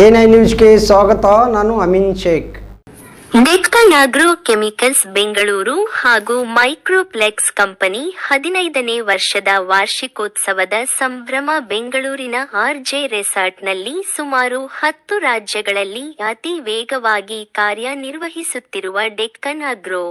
ಎ9 ನ್ಯೂಸ್ಗೆ ಸ್ವಾಗತ. ನಾನು ಅಮೀನ್ ಶೇಖ್. ಡೆಕ್ಕನ್ ಆಗ್ರೋ ಕೆಮಿಕಲ್ಸ್ ಬೆಂಗಳೂರು ಹಾಗೂ ಮೈಕ್ರೋಪ್ಲೆಕ್ಸ್ ಕಂಪನಿ 15ನೇ ವರ್ಷದ ವಾರ್ಷಿಕೋತ್ಸವದ ಸಂಭ್ರಮ. ಬೆಂಗಳೂರಿನ ಆರ್.ಜೆ ರೆಸಾರ್ಟ್ನಲ್ಲಿ ಸುಮಾರು 10 ರಾಜ್ಯಗಳಲ್ಲಿ ಅತಿ ವೇಗವಾಗಿ ಕಾರ್ಯನಿರ್ವಹಿಸುತ್ತಿರುವ ಡೆಕ್ಕನ್ ಆಗ್ರೋ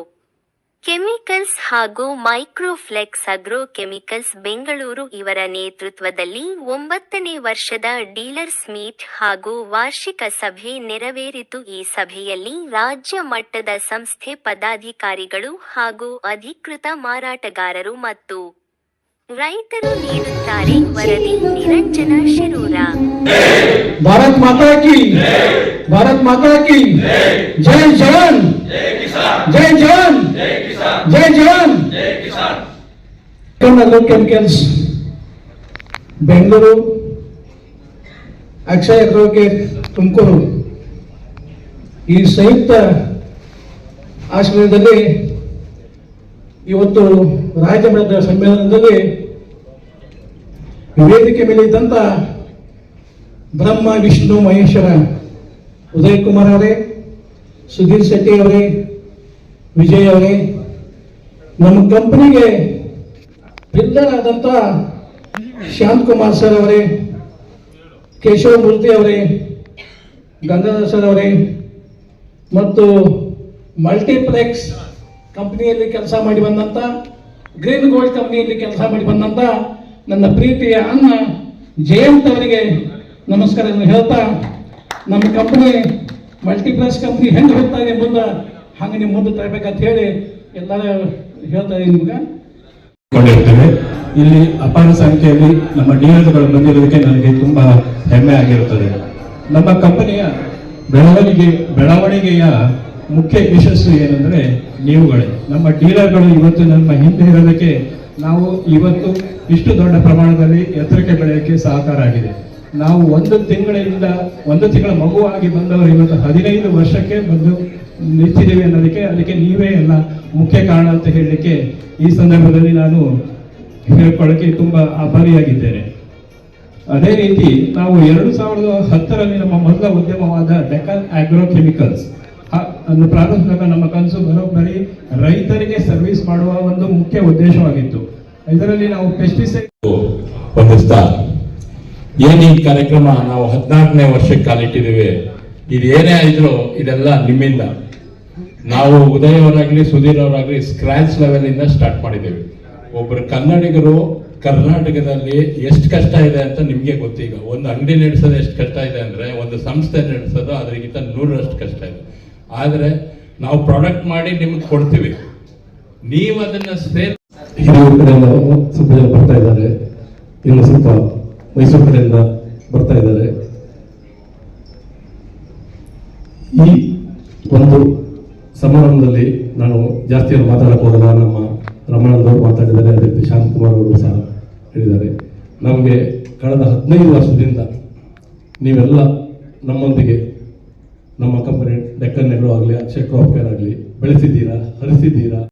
ಕೆಮಿಕಲ್ಸ್ ಹಾಗೂ ಮೈಕ್ರೋಫ್ಲೆಕ್ಸ್ ಆಗ್ರೋ ಕೆಮಿಕಲ್ಸ್ ಬೆಂಗಳೂರು ಇವರ ನೇತೃತ್ವದಲ್ಲಿ 9ನೇ ವರ್ಷದ ಡೀಲರ್ಸ್ ಮೀಟ್ ಹಾಗೂ ವಾರ್ಷಿಕ ಸಭೆ ನೆರವೇರಿತು. ಈ ಸಭೆಯಲ್ಲಿ ರಾಜ್ಯ ಮಟ್ಟದ ಸಂಸ್ಥೆ ಪದಾಧಿಕಾರಿಗಳು ಹಾಗೂ ಅಧಿಕೃತ ಮಾರಾಟಗಾರರು ಮತ್ತು ರೈತರು ನೀಡುತ್ತಾರೆ. ವರದಿ ನಿರಂಜನ ಶಿರೂರ. ಭಾರತ್ ಮಾತಾ ಕಿ ಭಾರತ್ ಮಾತಾ ಕಿ ಜೈ ಜವಾನ್ ಜೈ ಜವಾನ್ ಜೈ ಜವಾನ್. ಆಗ್ರೋ ಕೆಮಿಕಲ್ಸ್ ಬೆಂಗಳೂರು, ಅಕ್ಷಯ್ ಅಗ್ರೋಕೇರ್ ತುಮಕೂರು ಈ ಸಂಯುಕ್ತ ಆಶ್ರಯದಲ್ಲಿ ಇವತ್ತು ರಾಜ್ಯ ಮಟ್ಟದ ಸಮ್ಮೇಳನದಲ್ಲಿ ವೇದಿಕೆ ಮೇಲೆ ಇದ್ದಂತ ಬ್ರಹ್ಮ ವಿಷ್ಣು ಮಹೇಶ್ವರ ಉದಯ್ ಕುಮಾರ್ ಅವರೇ, ಸುಧೀರ್ ಶೆಟ್ಟಿ ಅವರೇ, ವಿಜಯ್ ಅವರೇ, ನಮ್ಮ ಕಂಪನಿಗೆ ಬಿಲ್ಡರ್ ಆದಂತ ಶಾಂತಕುಮಾರ್ ಸರ್ ಅವರೇ, ಕೇಶವ ಮೂರ್ತಿ ಅವರೇ, ಗಂಗಾಧರ್ ಸರ್ ಅವರೇ ಮತ್ತು ಮಲ್ಟಿಪ್ಲೆಕ್ಸ್ ಕಂಪನಿಯಲ್ಲಿ ಕೆಲಸ ಮಾಡಿ ಬಂದಂತ, ಗ್ರೀನ್ ಗೋಲ್ಡ್ ಕಂಪನಿಯಲ್ಲಿ ಕೆಲಸ ಮಾಡಿ ಬಂದಂತ ನನ್ನ ಪ್ರೀತಿಯ ಅಣ್ಣ ಜಯಂತ್ ಅವರಿಗೆ ನಮಸ್ಕಾರವನ್ನು ಹೇಳ್ತಾ, ನಮ್ಮ ಕಂಪನಿ ಮಲ್ಟಿಪ್ಲೆಕ್ಸ್ ಕಂಪನಿ ಹೆಂಗೆ ಹೋಗ್ತಾ ಇದೆ ಮುಂದೆ ಹಂಗೆ ನೀವು ಮುಂದೆ ತರಬೇಕಂತ ಹೇಳಿ ಎಲ್ಲರೂ ಹೇಳ್ತಾ ಇದ್ದೀನಿ. ನಿಮ್ಗೆ ಕೊಂಡಿರ್ತೇವೆ. ಇಲ್ಲಿ ಅಪಾರ ಸಂಖ್ಯೆಯಲ್ಲಿ ನಮ್ಮ ಡೀಲರ್ಗಳು ಬಂದಿರುವುದಕ್ಕೆ ನನಗೆ ತುಂಬಾ ಹೆಮ್ಮೆ ಆಗಿರುತ್ತದೆ. ನಮ್ಮ ಕಂಪನಿಯ ಬೆಳವಣಿಗೆಯ ಮುಖ್ಯ ಯಶಸ್ಸು ಏನಂದ್ರೆ ನೀವುಗಳೇ. ನಮ್ಮ ಡೀಲರ್ಗಳು ಇವತ್ತು ನಮ್ಮ ಹಿಂದೆ ಇರೋದಕ್ಕೆ ನಾವು ಇವತ್ತು ಇಷ್ಟು ದೊಡ್ಡ ಪ್ರಮಾಣದಲ್ಲಿ ಎತ್ತರಕ್ಕೆ ಬೆಳೆಯೋಕ್ಕೆ ಸಹಕಾರ ಆಗಿದೆ. ನಾವು ಒಂದು ತಿಂಗಳ ಮಗುವಾಗಿ ಬಂದವರು ಇವತ್ತು 15 ವರ್ಷಕ್ಕೆ ಬಂದು ನಿಂತಿದ್ದೇವೆ ಅನ್ನೋದಕ್ಕೆ ಅದಕ್ಕೆ ನೀವೇ ಎಲ್ಲ ಮುಖ್ಯ ಕಾರಣ ಅಂತ ಹೇಳಲಿಕ್ಕೆ ಈ ಸಂದರ್ಭದಲ್ಲಿ ನಾನು ಹೇಳ್ಕೊಳ್ಳೋಕೆ ತುಂಬಾ ಆಭಾರಿಯಾಗಿದ್ದೇನೆ. ಅದೇ ರೀತಿ ನಾವು 2010ರಲ್ಲಿ ನಮ್ಮ ಮೊದಲ ಉದ್ಯಮವಾದ ಡೆಕ್ಕನ್ ಆಗ್ರೋ ಕೆಮಿಕಲ್ಸ್ ಅನ್ನು ಪ್ರಾರಂಭಿಸಿದಾಗ ನಮ್ಮ ಕನಸು ಬರೋಬ್ಬರಿ ರೈತರಿಗೆ ಸರ್ವಿಸ್ ಮಾಡುವ ಒಂದು ಮುಖ್ಯ ಉದ್ದೇಶವಾಗಿತ್ತು. ಇದರಲ್ಲಿ ನಾವು ಪೆಸ್ಟಿಸೈಡ್ ಹೊಂದಿಸ್ತಾ ಏನ್ ಈ ಕಾರ್ಯಕ್ರಮ ನಾವು 14ನೇ ವರ್ಷಕ್ಕೆ ಕಾಲಿಟ್ಟಿದ್ದೇವೆ. ಇದು ಏನೇ ಆಯ್ತು ಇದೆಲ್ಲ ನಿಮ್ಮಿಂದ. ನಾವು ಉದಯ್ ಅವರಾಗ್ಲಿ ಸುಧೀರ್ ಅವರಾಗ್ಲಿ ಸ್ಕ್ರಾಚ್ ಲೆವೆಲ್ ಇಂದ ಸ್ಟಾರ್ಟ್ ಮಾಡಿದ್ದೇವೆ. ಒಬ್ಬರು ಕನ್ನಡಿಗರು ಕರ್ನಾಟಕದಲ್ಲಿ ಎಷ್ಟು ಕಷ್ಟ ಇದೆ ಅಂತ ನಿಮ್ಗೆ ಗೊತ್ತೀಗ. ಒಂದು ಅಂಗಡಿ ನಡೆಸೋದು ಎಷ್ಟು ಕಷ್ಟ ಇದೆ ಅಂದ್ರೆ ಒಂದು ಸಂಸ್ಥೆ ನಡೆಸೋದು ಅದರಿಗಿಂತ 100ರಷ್ಟು ಕಷ್ಟ ಇದೆ. ಆದ್ರೆ ನಾವು ಪ್ರಾಡಕ್ಟ್ ಮಾಡಿ ನಿಮ್ಗೆ ಕೊಡ್ತೀವಿ, ನೀವು ಅದನ್ನ ಸೇಲ್. ಹಿರಿಯೂರು ಕಡೆಯಿಂದ ಸ್ವಲ್ಪ ಜನ ಬರ್ತಾ ಇದ್ದಾರೆ, ಇನ್ನು ಸ್ವಲ್ಪ ಮೈಸೂರು ಕಡೆಯಿಂದ ಬರ್ತಾ ಇದ್ದಾರೆ. ಈ ಒಂದು ಸಮಾರಂಭದಲ್ಲಿ ನಾನು ಜಾಸ್ತಿ ಮಾತಾಡಕ್ ಹೋಗಲ್ಲ. ನಮ್ಮ ರಮಣಂದ್ ಅವರು ಮಾತಾಡಿದ್ದಾರೆ, ಅದೇ ರೀತಿ ಶಾಂತಕುಮಾರ್ ಅವರು ಸಹ ಹೇಳಿದ್ದಾರೆ. ನಮಗೆ ಕಳೆದ 15 ವರ್ಷದಿಂದ ನೀವೆಲ್ಲ ನಮ್ಮೊಂದಿಗೆ ನಮ್ಮ ಕಂಪನಿ ಡೆಕ್ಕನ್ ಆಗ್ರೋ ಆಗಲಿ, ಅಕ್ಷಯ್ ಕ್ರಾಪ್ ಕೇರ್ ಆಗಲಿ ಬೆಳೆಸಿದ್ದೀರಾ, ಹರಿಸಿದ್ದೀರಾ.